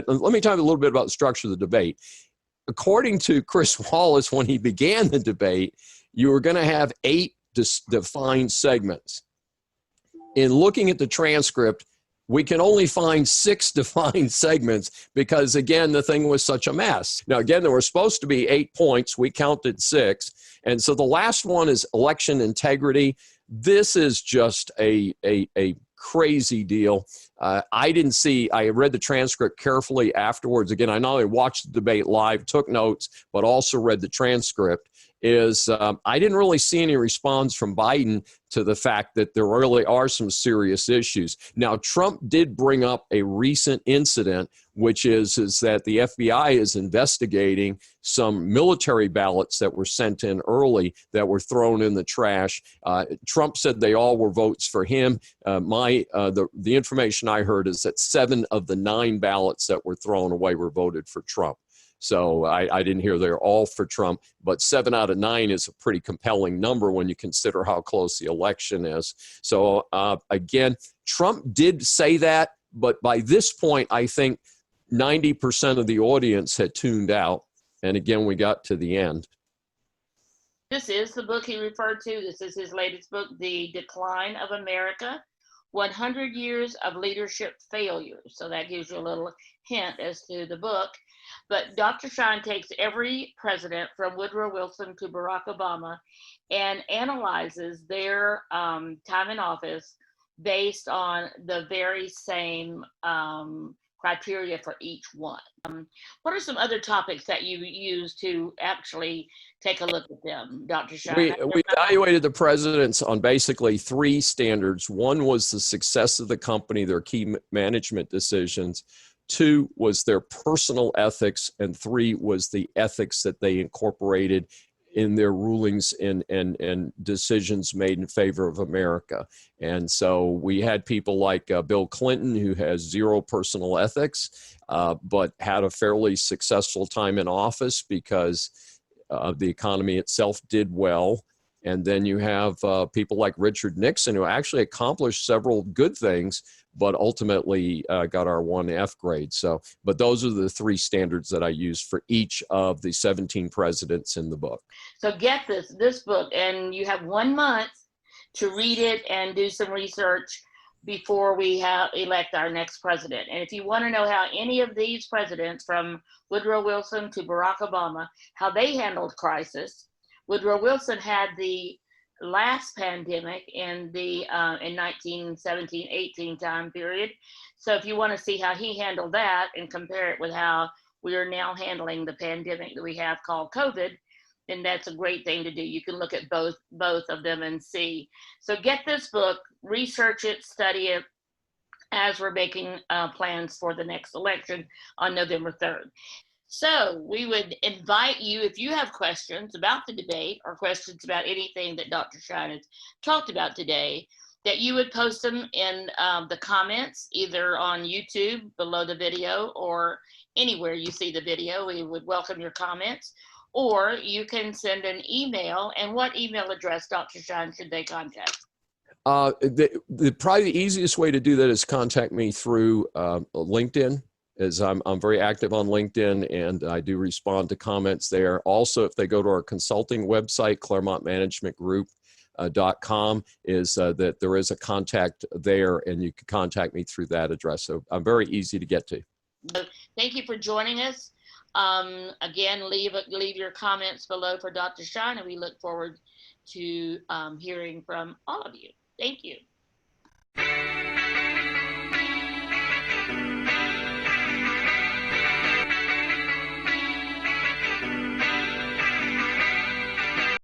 let me tell you a little bit about the structure of the debate. According to Chris Wallace, when he began the debate, you were going to have 8 defined segments. In looking at the transcript, we can only find 6 defined segments because, again, the thing was such a mess. Now, again, there were supposed to be 8 points. We counted 6. And so the last one is election integrity. This is just a crazy deal. I read the transcript carefully afterwards. Again, I not only watched the debate live, took notes, but also read the transcript. I didn't really see any response from Biden to the fact that there really are some serious issues. Now, Trump did bring up a recent incident, which is that the FBI is investigating some military ballots that were sent in early that were thrown in the trash. Trump said they all were votes for him. The information I heard is that 7 of the 9 ballots that were thrown away were voted for Trump. So I didn't hear they're all for Trump, but 7 out of 9 is a pretty compelling number when you consider how close the election is. So again, Trump did say that, but by this point, I think 90% of the audience had tuned out. And again, we got to the end. This is the book he referred to. This is his latest book, The Decline of America, 100 Years of Leadership Failure. So that gives you a little hint as to the book. But Dr. Schein takes every president from Woodrow Wilson to Barack Obama and analyzes their time in office based on the very same criteria for each one. What are some other topics that you use to actually take a look at them, Dr. Schein? We evaluated the presidents on basically 3 standards. One was the success of the company, their key management decisions. 2 was their personal ethics, and 3 was the ethics that they incorporated in their rulings and decisions made in favor of America. And so we had people like Bill Clinton, who has 0 personal ethics, but had a fairly successful time in office because the economy itself did well. And then you have people like Richard Nixon, who actually accomplished several good things, but ultimately got our 1F grade. So, but those are the 3 standards that I use for each of the 17 presidents in the book. So get this book, and you have 1 month to read it and do some research before we elect our next president. And if you want to know how any of these presidents, from Woodrow Wilson to Barack Obama, how they handled crisis. Woodrow Wilson had the last pandemic in 1917-18 time period. So if you want to see how he handled that and compare it with how we are now handling the pandemic that we have called COVID, then that's a great thing to do. You can look at both of them and see. So get this book, research it, study it, as we're making plans for the next election on November 3rd. So we would invite you, if you have questions about the debate or questions about anything that Dr. Schein has talked about today, that you would post them in the comments, either on YouTube below the video or anywhere you see the video. We would welcome your comments. Or you can send an email. And what email address, Dr. Schein, should they contact? Probably the easiest way to do that is contact me through LinkedIn. As I'm very active on LinkedIn, and I do respond to comments there. Also, if they go to our consulting website, ClaremontManagementGroup.com, that there is a contact there, and you can contact me through that address. So I'm very easy to get to. Thank you for joining us. Again, leave your comments below for Dr. Schein, and we look forward to hearing from all of you. Thank you.